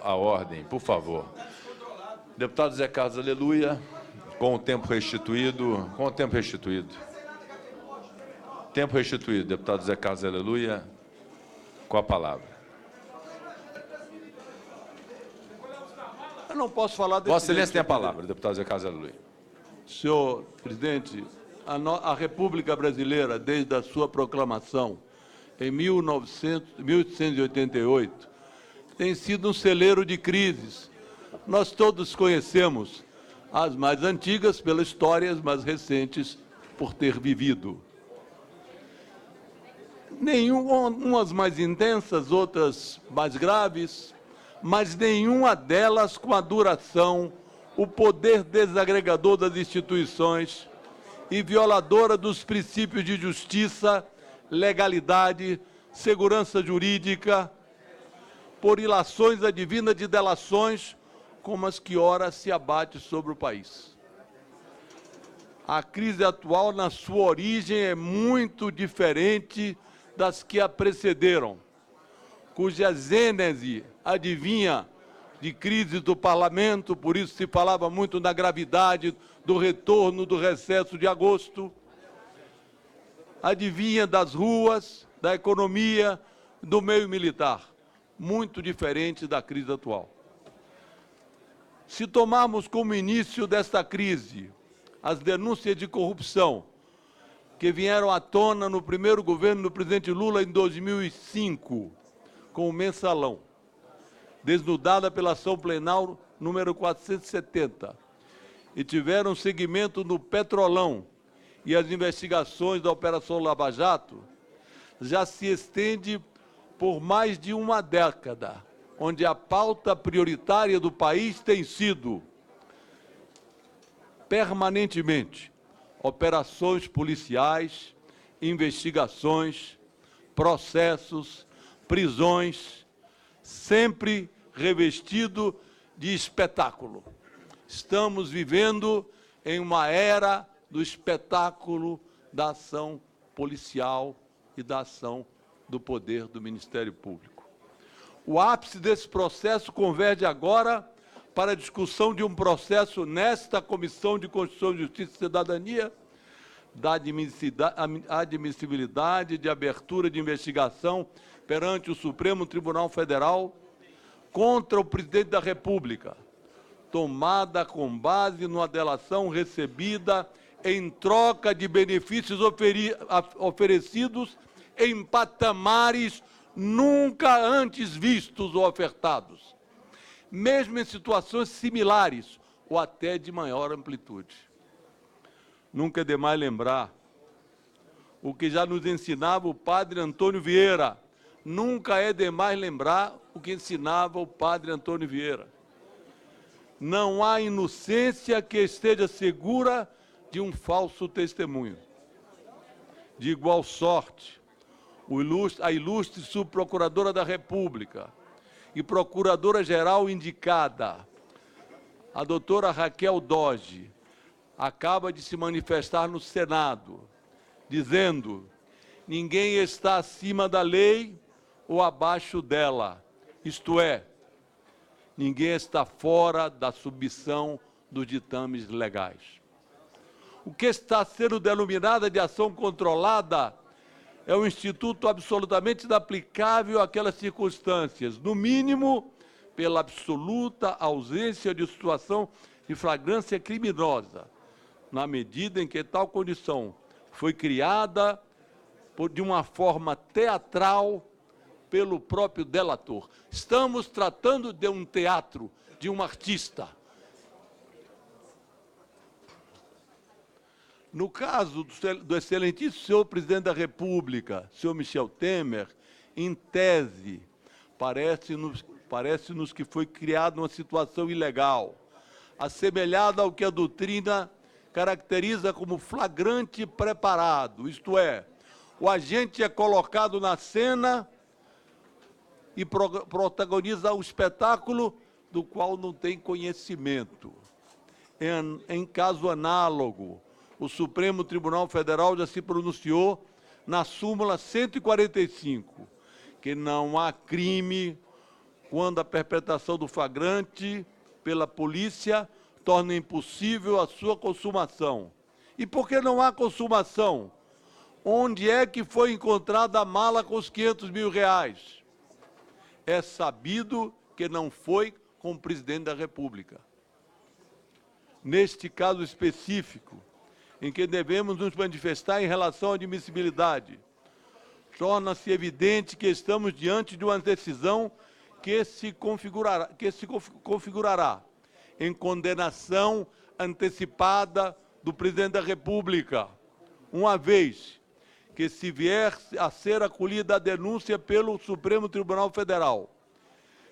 a ordem, por favor. Deputado Zé Carlos, aleluia. Com o tempo restituído. Com o tempo restituído. Tempo restituído, deputado Zé Carlos, aleluia. Com a palavra. Eu não posso falar desse Vossa Excelência tem a palavra, deputado Zé Carlos, aleluia. Senhor presidente, a República Brasileira, desde a sua proclamação em 1888, tem sido um celeiro de crises. Nós todos conhecemos as mais antigas pela história, as mais recentes por ter vivido. Umas mais intensas, outras mais graves, mas nenhuma delas com a duração, o poder desagregador das instituições e violadora dos princípios de justiça, legalidade, segurança jurídica, por ilações advindas de delações como as que ora se abate sobre o país. A crise atual, na sua origem, é muito diferente das que a precederam, cuja gênese advinha de crise do parlamento, por isso se falava muito na gravidade do retorno do recesso de agosto, advinha das ruas, da economia, do meio militar, muito diferente da crise atual. Se tomarmos como início desta crise as denúncias de corrupção que vieram à tona no primeiro governo do presidente Lula em 2005, com o mensalão, desnudada pela ação plenária número 470, e tiveram seguimento no Petrolão e as investigações da Operação Lava Jato, já se estende por mais de uma década, onde a pauta prioritária do país tem sido, permanentemente, operações policiais, investigações, processos, prisões, sempre revestido de espetáculo. Estamos vivendo em uma era do espetáculo da ação policial e da ação do poder do Ministério Público. O ápice desse processo converge agora para a discussão de um processo nesta Comissão de Constituição, Justiça e Cidadania, da admissibilidade de abertura de investigação perante o Supremo Tribunal Federal contra o presidente da República, tomada com base numa delação recebida em troca de benefícios oferecidos em patamares nunca antes vistos ou ofertados, mesmo em situações similares ou até de maior amplitude. Nunca é demais lembrar o que já nos ensinava o padre Antônio Vieira. Nunca é demais lembrar o que ensinava o padre Antônio Vieira. Não há inocência que esteja segura de um falso testemunho. De igual sorte, a ilustre subprocuradora da República e procuradora-geral indicada, a doutora Raquel Doge, acaba de se manifestar no Senado, dizendo: ninguém está acima da lei ou abaixo dela, isto é, ninguém está fora da submissão dos ditames legais. O que está sendo denominada de ação controlada é um instituto absolutamente inaplicável àquelas circunstâncias, no mínimo pela absoluta ausência de situação de flagrância criminosa, na medida em que tal condição foi criada de uma forma teatral pelo próprio delator. Estamos tratando de um teatro, de um artista. No caso do excelentíssimo senhor presidente da República, senhor Michel Temer, em tese, parece-nos que foi criada uma situação ilegal, assemelhada ao que a doutrina caracteriza como flagrante preparado, isto é, o agente é colocado na cena e protagoniza o espetáculo do qual não tem conhecimento. Em caso análogo, o Supremo Tribunal Federal já se pronunciou na súmula 145, que não há crime quando a perpetração do flagrante pela polícia torna impossível a sua consumação. E por que não há consumação? Onde é que foi encontrada a mala com os R$500 mil? É sabido que não foi com o presidente da República. Neste caso específico, em que devemos nos manifestar em relação à admissibilidade, torna-se evidente que estamos diante de uma decisão que se configurará em condenação antecipada do presidente da República, uma vez que, se vier a ser acolhida a denúncia pelo Supremo Tribunal Federal,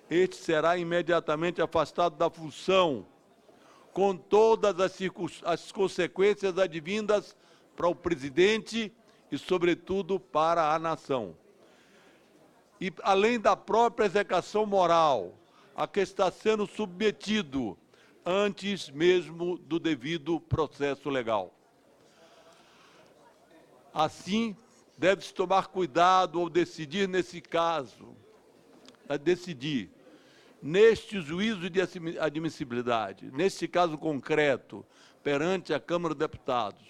este será imediatamente afastado da função, com todas as consequências advindas para o presidente e, sobretudo, para a nação. E, além da própria execução moral, a que está sendo submetido antes mesmo do devido processo legal. Assim, deve-se tomar cuidado ao decidir nesse caso, neste juízo de admissibilidade, neste caso concreto, perante a Câmara dos Deputados,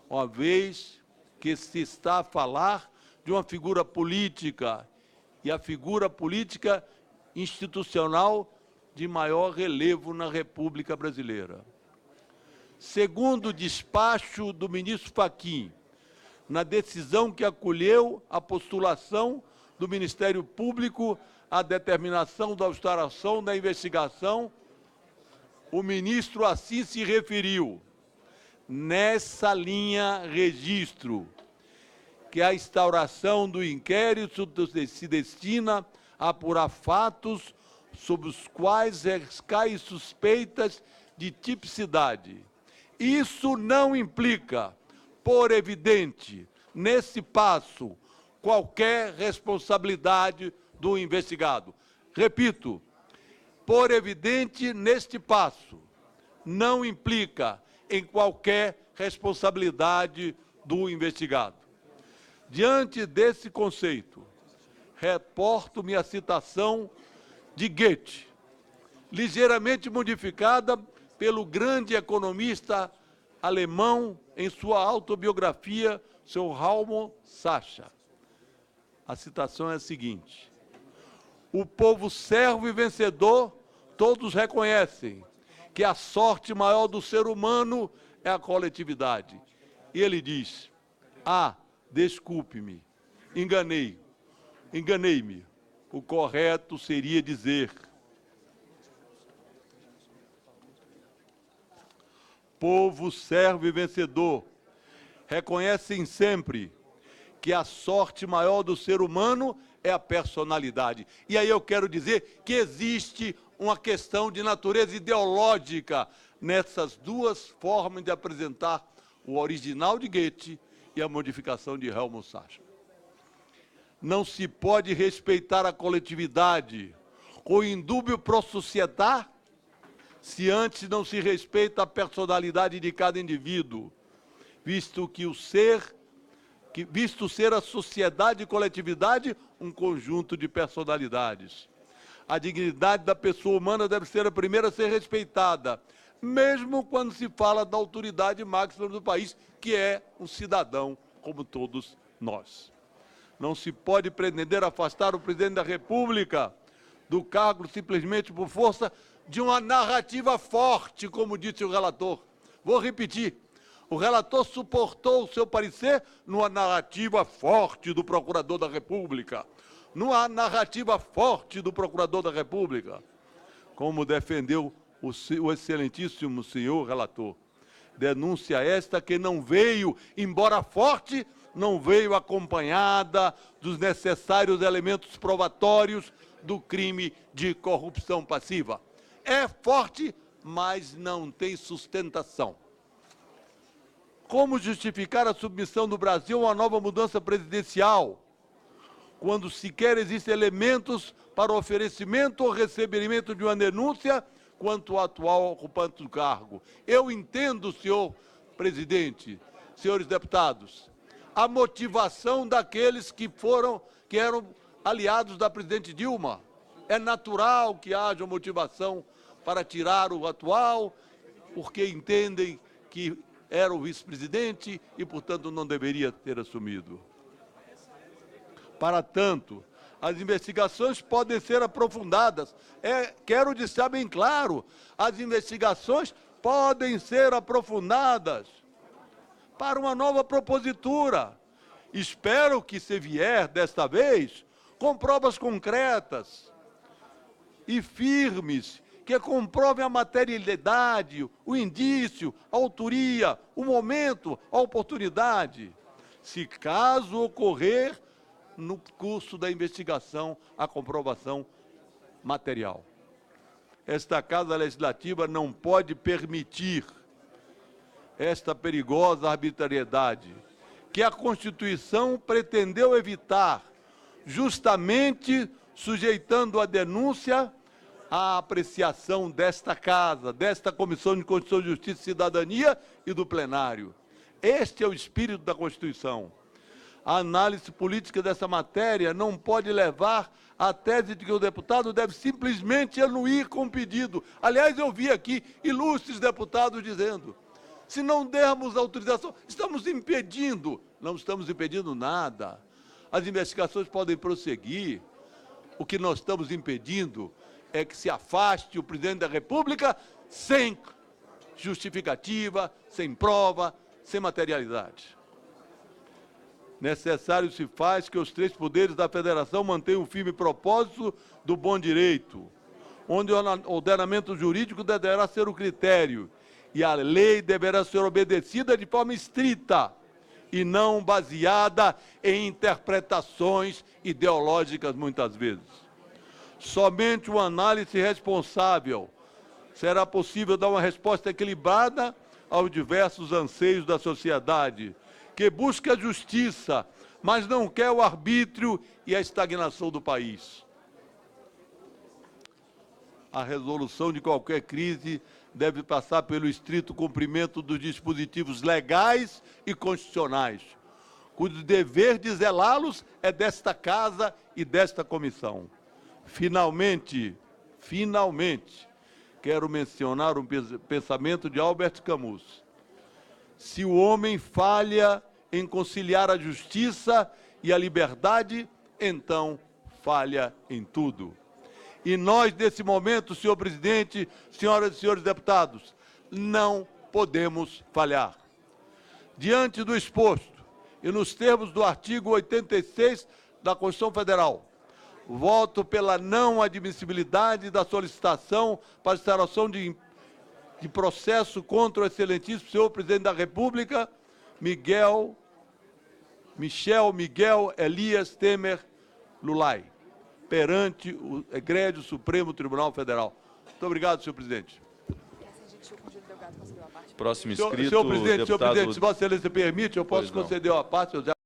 uma vez que se está a falar de uma figura política, e a figura política institucional de maior relevo na República Brasileira. Segundo o despacho do ministro Fachin, na decisão que acolheu a postulação do Ministério Público à determinação da instauração da investigação, o ministro assim se referiu: nessa linha registro que a instauração do inquérito se destina a apurar fatos sobre os quais recaem suspeitas de tipicidade. Isso não implica, por evidente, nesse passo, qualquer responsabilidade do investigado. Repito, por evidente, neste passo, não implica em qualquer responsabilidade do investigado. Diante desse conceito, reporto-me a citação de Goethe, ligeiramente modificada pelo grande economista alemão em sua autobiografia, seu Raimund Sacha. A citação é a seguinte: o povo servo e vencedor, todos reconhecem que a sorte maior do ser humano é a coletividade. E ele diz: desculpe-me, enganei-me. O correto seria dizer: povo servo e vencedor, reconhecem sempre que a sorte maior do ser humano é a personalidade. E aí eu quero dizer que existe uma questão de natureza ideológica nessas duas formas de apresentar o original de Goethe e a modificação de Raimund Sacha. Não se pode respeitar a coletividade com indúbio pro società se antes não se respeita a personalidade de cada indivíduo, visto ser a sociedade e coletividade um conjunto de personalidades. A dignidade da pessoa humana deve ser a primeira a ser respeitada, mesmo quando se fala da autoridade máxima do país, que é um cidadão como todos nós. Não se pode pretender afastar o presidente da República do cargo simplesmente por força de uma narrativa forte, como disse o relator. Vou repetir. O relator suportou o seu parecer numa narrativa forte do Procurador da República. Numa narrativa forte do Procurador da República. Como defendeu o excelentíssimo senhor relator. Denúncia esta que não veio, embora forte, não veio acompanhada dos necessários elementos probatórios do crime de corrupção passiva. É forte, mas não tem sustentação. Como justificar a submissão do Brasil a uma nova mudança presidencial, quando sequer existem elementos para o oferecimento ou recebimento de uma denúncia quanto ao atual ocupante do cargo? Eu entendo, senhor presidente, senhores deputados, a motivação daqueles que eram aliados da presidente Dilma. É natural que haja motivação para tirar o atual, porque entendem que era o vice-presidente e, portanto, não deveria ter assumido. Para tanto, as investigações podem ser aprofundadas. Quero deixar bem claro, as investigações podem ser aprofundadas para uma nova propositura. Espero que, se vier desta vez, com provas concretas e firmes, que comprovem a materialidade, o indício, a autoria, o momento, a oportunidade. Se caso ocorrer, no curso da investigação, a comprovação material. Esta Casa Legislativa não pode permitir esta perigosa arbitrariedade que a Constituição pretendeu evitar, justamente sujeitando a denúncia à apreciação desta Casa, desta Comissão de Constituição, Justiça e Cidadania e do plenário. Este é o espírito da Constituição. A análise política dessa matéria não pode levar à tese de que o deputado deve simplesmente anuir com o pedido. Aliás, eu vi aqui ilustres deputados dizendo, se não dermos autorização, estamos impedindo. Não estamos impedindo nada. As investigações podem prosseguir. O que nós estamos impedindo é que se afaste o presidente da República sem justificativa, sem prova, sem materialidade. Necessário se faz que os três poderes da Federação mantenham o firme propósito do bom direito, onde o ordenamento jurídico deverá ser o critério e a lei deverá ser obedecida de forma estrita e não baseada em interpretações ideológicas, muitas vezes. Somente uma análise responsável será possível dar uma resposta equilibrada aos diversos anseios da sociedade, que busca a justiça, mas não quer o arbítrio e a estagnação do país. A resolução de qualquer crise deve passar pelo estrito cumprimento dos dispositivos legais e constitucionais, cujo dever de zelá-los é desta Casa e desta comissão. Finalmente, quero mencionar um pensamento de Albert Camus. Se o homem falha em conciliar a justiça e a liberdade, então falha em tudo. E nós, nesse momento, senhor presidente, senhoras e senhores deputados, não podemos falhar. Diante do exposto e nos termos do artigo 86 da Constituição Federal, voto pela não admissibilidade da solicitação para instauração de processo contra o excelentíssimo senhor presidente da República, Michel Miguel Elias Temer Lulay, perante o egrégio Supremo Tribunal Federal. Muito obrigado, senhor presidente. Próximo inscrito, senhor presidente, deputado... se Vossa Excelência permite, eu posso conceder uma parte.